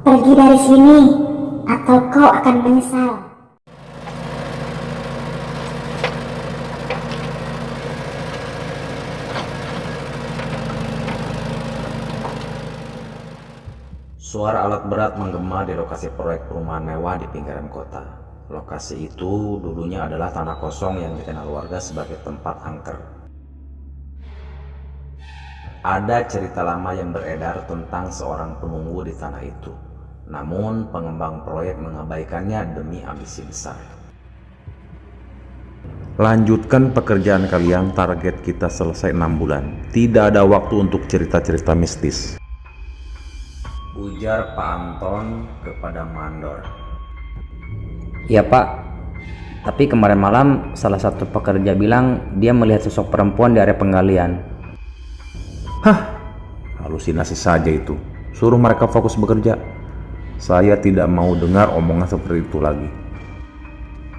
Pergi dari sini, atau kau akan menyesal. Suara alat berat menggema di lokasi proyek perumahan mewah di pinggiran kota. Lokasi itu dulunya adalah tanah kosong yang dikenal warga sebagai tempat angker. Ada cerita lama yang beredar tentang seorang penunggu di tanah itu. Namun pengembang proyek mengabaikannya demi ambisi besar. Lanjutkan pekerjaan kalian, target kita selesai 6 bulan. Tidak ada waktu untuk cerita-cerita mistis, ujar Pak Anton kepada Mandor. Ya Pak, tapi kemarin malam salah satu pekerja bilang dia melihat sosok perempuan di area penggalian. Hah, halusinasi saja itu. Suruh mereka fokus bekerja. Saya tidak mau dengar omongan seperti itu lagi.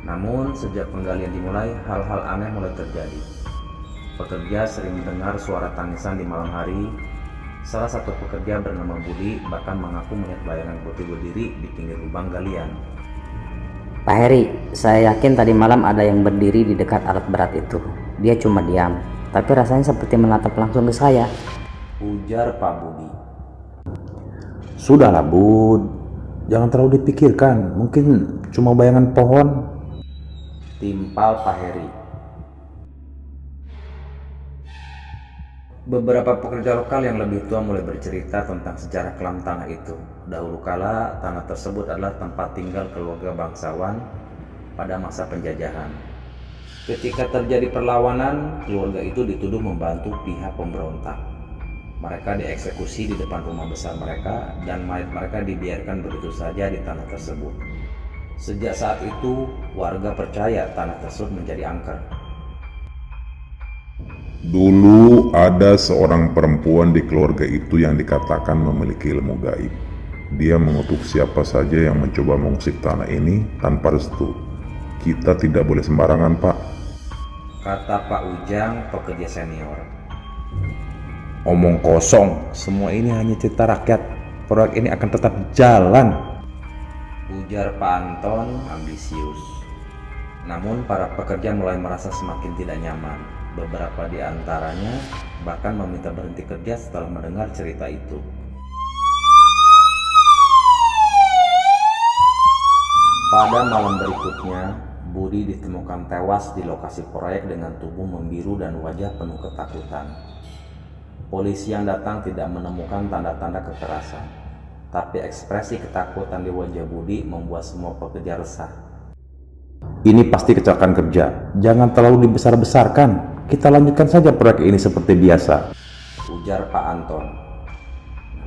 Namun sejak penggalian dimulai, hal-hal aneh mulai terjadi. Pekerja sering mendengar suara tangisan di malam hari. Salah satu pekerja bernama Budi bahkan mengaku melihat bayangan putih berdiri di pinggir lubang galian. Pak Heri, saya yakin tadi malam ada yang berdiri di dekat alat berat itu. Dia cuma diam, tapi rasanya seperti menatap langsung ke saya, ujar Pak Budi. Sudahlah Bud, jangan terlalu dipikirkan. Mungkin cuma bayangan pohon, timpal Pak Heri. Beberapa pekerja lokal yang lebih tua mulai bercerita tentang sejarah kelam tanah itu. Dahulu kala, tanah tersebut adalah tempat tinggal keluarga bangsawan pada masa penjajahan. Ketika terjadi perlawanan, keluarga itu dituduh membantu pihak pemberontak. Mereka dieksekusi di depan rumah besar mereka dan mayat mereka dibiarkan begitu saja di tanah tersebut. Sejak saat itu, warga percaya tanah tersebut menjadi angker. Dulu ada seorang perempuan di keluarga itu yang dikatakan memiliki ilmu gaib. Dia mengutuk siapa saja yang mencoba mengusik tanah ini tanpa restu. Kita tidak boleh sembarangan, Pak, kata Pak Ujang, pekerja senior. Omong kosong, semua ini hanya cerita rakyat. Proyek ini akan tetap jalan, ujar Pak Anton ambisius. Namun para pekerja mulai merasa semakin tidak nyaman. Beberapa di antaranya bahkan meminta berhenti kerja setelah mendengar cerita itu. Pada malam berikutnya, Budi ditemukan tewas di lokasi proyek dengan tubuh membiru dan wajah penuh ketakutan. Polisi yang datang tidak menemukan tanda-tanda kekerasan, tapi ekspresi ketakutan di wajah Budi membuat semua pekerja resah. Ini pasti kecelakaan kerja, jangan terlalu dibesar-besarkan. Kita lanjutkan saja proyek ini seperti biasa, ujar Pak Anton.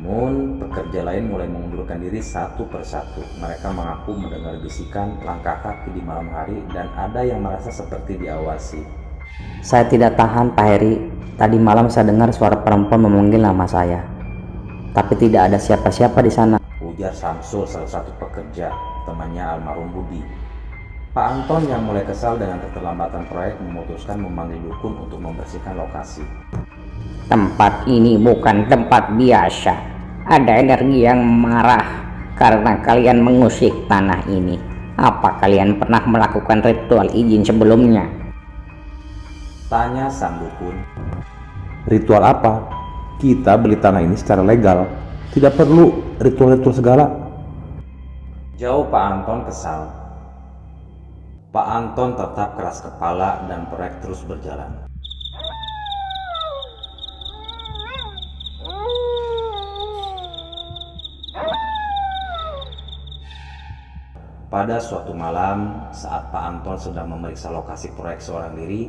Namun pekerja lain mulai mengundurkan diri satu persatu. Mereka mengaku mendengar bisikan langkah kaki di malam hari dan ada yang merasa seperti diawasi. Saya tidak tahan Pak Heri, tadi malam saya dengar suara perempuan memanggil nama saya. Tapi tidak ada siapa-siapa di sana, ujar Samsul, salah satu pekerja, temannya almarhum Budi. Pak Anton yang mulai kesal dengan keterlambatan proyek memutuskan memanggil dukun untuk membersihkan lokasi. tempat ini bukan tempat biasa. Ada energi yang marah karena kalian mengusik tanah ini. Apa kalian pernah melakukan ritual izin sebelumnya? Tanya sang dukun. Ritual apa? Kita beli tanah ini secara legal. Tidak perlu ritual-ritual segala, jauh Pak Anton kesal. Pak Anton tetap keras kepala dan proyek terus berjalan. Pada suatu malam, saat Pak Anton sedang memeriksa lokasi proyek seorang diri,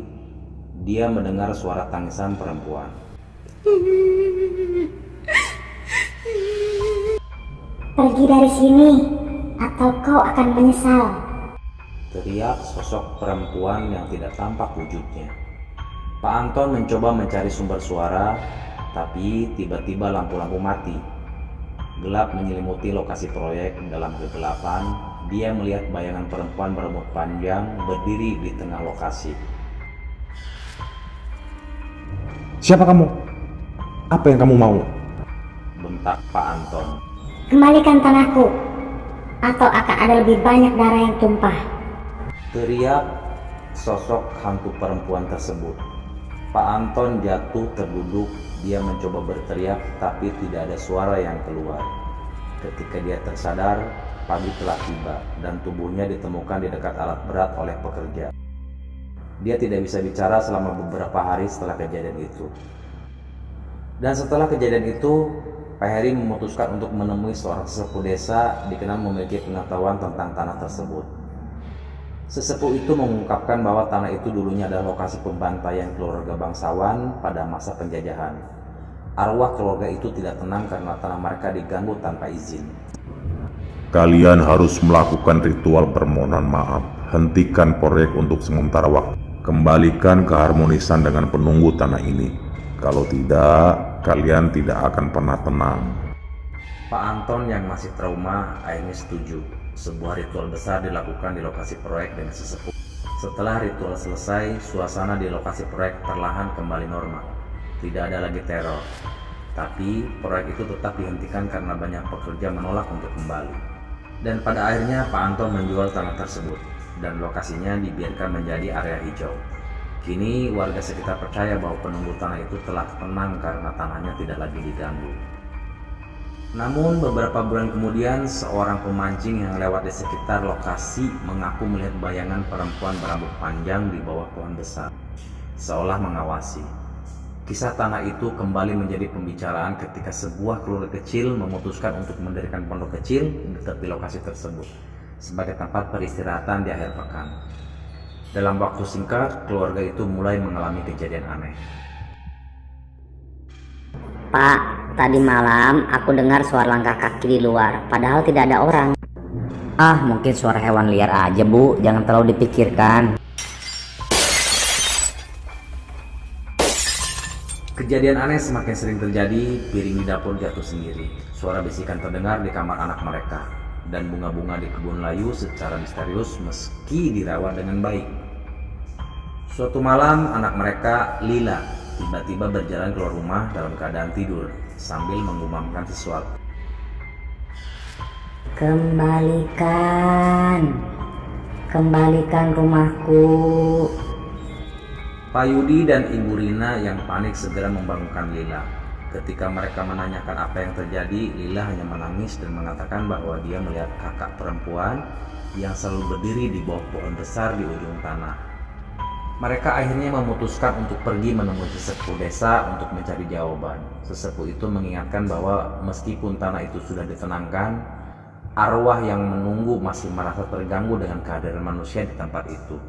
dia mendengar suara tangisan perempuan. Pergi dari sini, atau kau akan menyesal. Teriak sosok perempuan yang tidak tampak wujudnya. Pak Anton mencoba mencari sumber suara, tapi tiba-tiba lampu-lampu mati. Gelap menyelimuti lokasi proyek. Dalam kegelapan, dia melihat bayangan perempuan berambut panjang berdiri di tengah lokasi. Siapa kamu? Apa yang kamu mau? Bentak Pak Anton. Kembalikan tanahku, atau akan ada lebih banyak darah yang tumpah. Teriak sosok hantu perempuan tersebut. Pak Anton jatuh terduduk. Dia mencoba berteriak, tapi tidak ada suara yang keluar. Ketika dia tersadar, pagi telah tiba dan tubuhnya ditemukan di dekat alat berat oleh pekerja. Dia tidak bisa bicara selama beberapa hari setelah kejadian itu. Dan setelah kejadian itu, Pak Heri memutuskan untuk menemui seorang sesepuh desa dikenal memiliki pengetahuan tentang tanah tersebut. Sesepuh itu mengungkapkan bahwa tanah itu dulunya adalah lokasi pembantaian keluarga bangsawan pada masa penjajahan. Arwah keluarga itu tidak tenang karena tanah mereka diganggu tanpa izin. Kalian harus melakukan ritual permohonan maaf. Hentikan proyek untuk sementara waktu. Kembalikan keharmonisan dengan penunggu tanah ini. Kalau tidak, kalian tidak akan pernah tenang. Pak Anton yang masih trauma akhirnya setuju. Sebuah ritual besar dilakukan di lokasi proyek dengan sesepuh. Setelah ritual selesai, suasana di lokasi proyek perlahan kembali normal. Tidak ada lagi teror. Tapi proyek itu tetap dihentikan karena banyak pekerja menolak untuk kembali. Dan pada akhirnya Pak Anton menjual tanah tersebut dan lokasinya dibiarkan menjadi area hijau. Kini warga sekitar percaya bahwa penunggu tanah itu telah tenang karena tanahnya tidak lagi diganggu. Namun beberapa bulan kemudian, seorang pemancing yang lewat di sekitar lokasi mengaku melihat bayangan perempuan berambut panjang di bawah pohon besar, seolah mengawasi. Kisah tanah itu kembali menjadi pembicaraan ketika sebuah keluarga kecil memutuskan untuk mendirikan pondok kecil di tepi lokasi tersebut sebagai tempat peristirahatan di akhir pekan. Dalam waktu singkat, keluarga itu mulai mengalami kejadian aneh. Pak, tadi malam aku dengar suara langkah kaki di luar, padahal tidak ada orang. Ah, mungkin suara hewan liar aja, Bu. Jangan terlalu dipikirkan. Kejadian aneh semakin sering terjadi. Piring di dapur jatuh sendiri. Suara bisikan terdengar di kamar anak mereka. Dan bunga-bunga di kebun layu secara misterius meski dirawat dengan baik. Suatu malam, anak mereka, Lila, tiba-tiba berjalan keluar rumah dalam keadaan tidur sambil menggumamkan sesuatu. Kembalikan rumahku. Pak Yudi dan Ibu Rina yang panik segera membangunkan Lila. Ketika mereka menanyakan apa yang terjadi, Lila hanya menangis dan mengatakan bahwa dia melihat kakak perempuan yang selalu berdiri di bawah pohon besar di ujung tanah. Mereka akhirnya memutuskan untuk pergi menemui sesepuh desa untuk mencari jawaban. Sesepuh itu mengingatkan bahwa meskipun tanah itu sudah ditenangkan, arwah yang menunggu masih merasa terganggu dengan kehadiran manusia di tempat itu.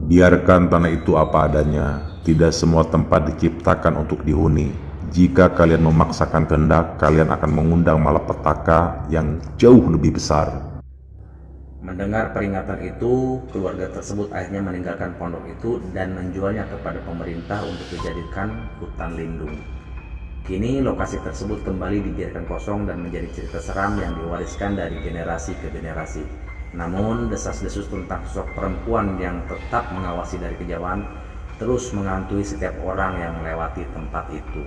Biarkan tanah itu apa adanya. Tidak semua tempat diciptakan untuk dihuni. Jika kalian memaksakan kehendak, kalian akan mengundang malapetaka yang jauh lebih besar. Mendengar peringatan itu, keluarga tersebut akhirnya meninggalkan pondok itu dan menjualnya kepada pemerintah untuk dijadikan hutan lindung. Kini lokasi tersebut kembali dibiarkan kosong dan menjadi cerita seram yang diwariskan dari generasi ke generasi. Namun desas-desus tentang sosok perempuan yang tetap mengawasi dari kejauhan terus menghantui setiap orang yang melewati tempat itu.